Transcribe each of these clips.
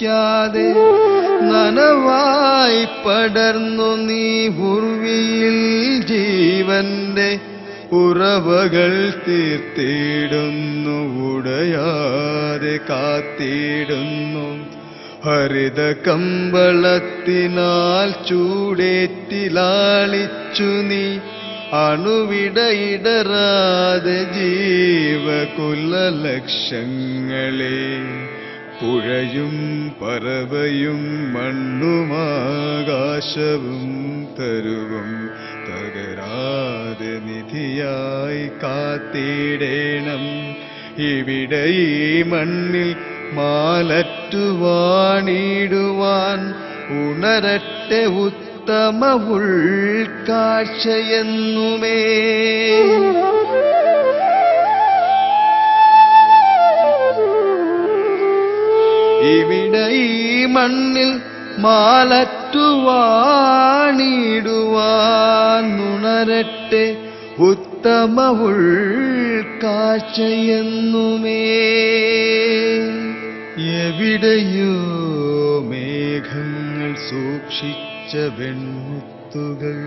നശിക്കാതെ നനവായി പടർന്നു നീ ഭൂമിയിൽ ജീവന്റെ ഉറവകൾ തീർത്തിടുന്നു, ഉടയാതെ കാത്തിടുന്നു. ഹരിത കമ്പളത്തിനാൽ ചൂടേറ്റിലാളിച്ചു നീ അണുവിടയിടറാതെ ജീവകുലലക്ഷങ്ങളെ. പുഴയും പറവയും മണ്ണുമാകാശവും തരുവും തകരാതെ നിധിയായി കാത്തിടേണം. ഇവിടെ ഈ മണ്ണിൽ മാലറ്റുവാണിടുവാൻ ഉണരട്ടെ ഉത്തമ ഉൾക്കാഴ്ചയെന്നുമേ. ഇവിടെ ഈ മണ്ണിൽ മാലറ്റുവാണിടുവാൻ ഉണരട്ടെ ഉത്തമ ഉൾക്കാഴ്ചയെന്നുമേ. എവിടെയോ മേഘങ്ങൾ സൂക്ഷിച്ച വെൺമുത്തുകൾ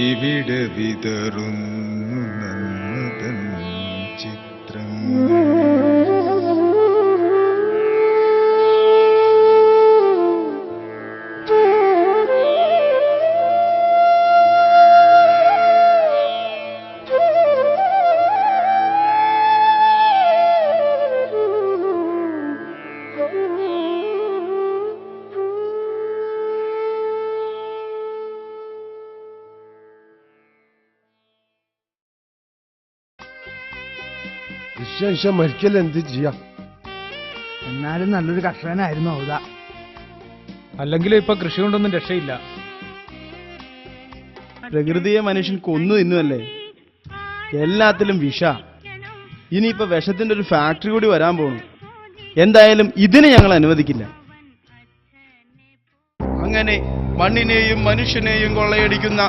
ഇവിടെ വിതറുന്നു നന്മതൻ ചിത്രങ്ങൾ. വിശ്വ മരിക്കൽ എന്ത് ചെയ്യാം? എന്നാലും നല്ലൊരു കർഷകനായിരുന്നു ഔദ. അല്ലെങ്കിലും ഇപ്പൊ കൃഷി കൊണ്ടൊന്നും രക്ഷയില്ല. പ്രകൃതിയെ മനുഷ്യൻ കൊന്നു തിന്നുമല്ലേ, എല്ലാത്തിലും വിഷ. ഇനിയിപ്പോ വിഷത്തിന്റെ ഒരു ഫാക്ടറി കൂടി വരാൻ പോണു. എന്തായാലും ഇതിന് ഞങ്ങൾ അനുവദിക്കില്ല. അങ്ങനെ മണ്ണിനെയും മനുഷ്യനെയും കൊള്ളയടിക്കുന്ന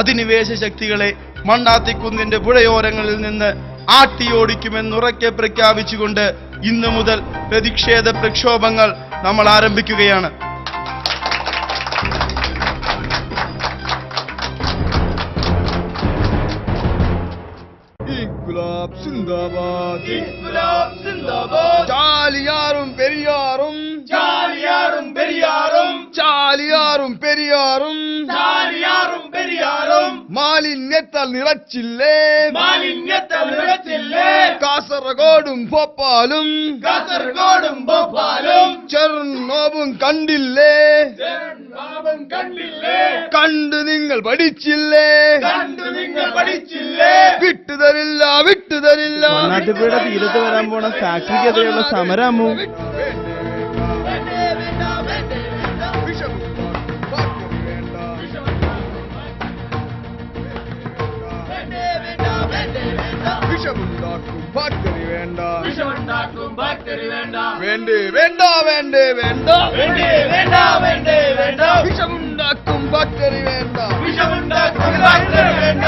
അധിനിവേശ ശക്തികളെ മണ്ണാത്തിക്കുന്നിന്റെ പുഴയോരങ്ങളിൽ നിന്ന് ആട്ടിയോടിക്കുമെന്നുറക്കെ പ്രഖ്യാപിച്ചുകൊണ്ട് ഇന്നു മുതൽ പ്രതിഷേധ പ്രക്ഷോഭങ്ങൾ നമ്മൾ ആരംഭിക്കുകയാണ്. ഇൻക്ലാബ് സിന്ദാബാദ്, ഇൻക്ലാബ് സിന്ദാബാദ്. ചാലിയാറും പെരിയാറും, ചാലിയാറും പെരിയാറും, ചാലിയാറും പെരിയാറും, ചാലിയാറും പെരിയാറും മാലിന്യത്താൽ നിറച്ചില്ലേ, മാലിന്യത്താൽ നിറച്ചില്ലേ. കാസർഗോഡും ഭോപ്പാലും, കാസർഗോഡും ഭോപ്പാലും ചെർണോബും കണ്ടില്ലേ, ചെർണോബും കണ്ടില്ലേ. കണ്ടു നിങ്ങൾ പഠിച്ചില്ലേ, കണ്ടു നിങ്ങൾ പഠിച്ചില്ലേ. വിട്ടുതരില്ല, വിട്ടുതരില്ല. മണ്ണാത്തിപ്പുഴയുടെ തീരത്ത് വരാൻ പോണ ഫാക്ടറിക്കെതിരെയുള്ള സമരമോ? ഫാക്ടറി വേണ്ട, വിഷമുണ്ടാക്കും ഫാക്ടറി വേണ്ട. വേണ്ടേ വേണ്ട, വേണ്ടേ വേണ്ട, വേണ്ടേ വേണ്ട, വേണ്ടേ വേണ്ട. വിഷമുണ്ടാക്കും ഫാക്ടറി വേണ്ട, വിഷമുണ്ടാക്കും ഫാക്ടറി വേണ്ട.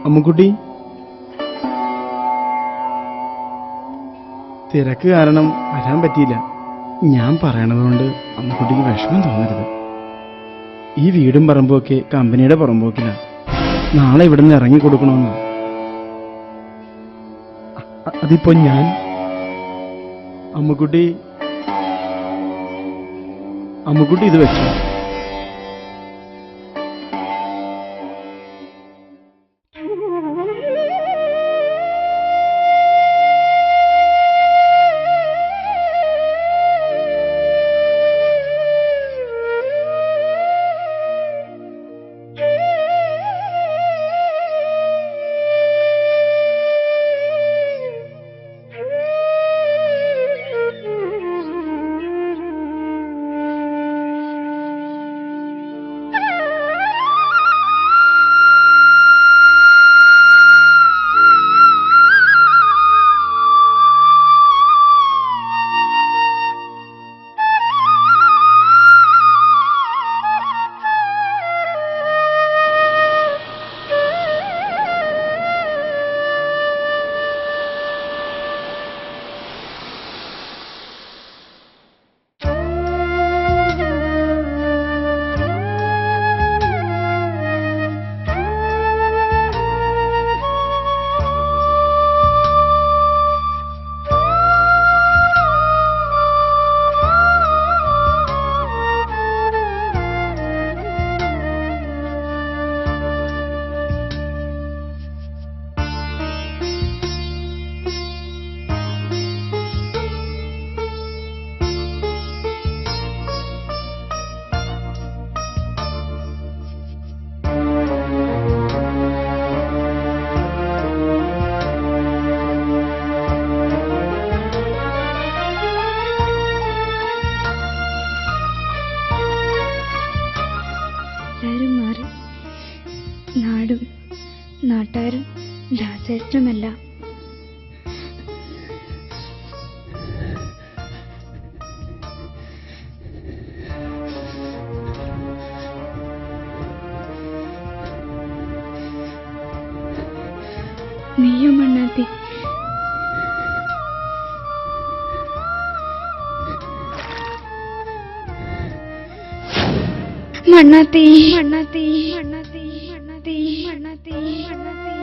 അമ്മുക്കുട്ടി, തിരക്ക് കാരണം വരാൻ പറ്റിയില്ല. ഞാൻ പറയണതുകൊണ്ട് അമ്മുക്കുട്ടിക്ക് വിഷമം തോന്നരുത്. ഈ വീടും പറമ്പൊക്കെ കമ്പനിയുടെ പുറമ്പോക്കില്ല. നാളെ ഇവിടെ നിന്ന് ഇറങ്ങി കൊടുക്കണമെന്ന്. അതിപ്പോ ഞാൻ അമ്മുക്കുട്ടി ഇത് വെച്ചു. നാടും നാട്ടാരും ദാസേഷ്ടമല്ല. നീയും മണ്ണാത്തി. മണ്ണാത്തി മണ്ണാത്തി മണ്ണാത്തി മണ്ണാത്തി മണ്ണാത്തി മണ്ണാത്തി.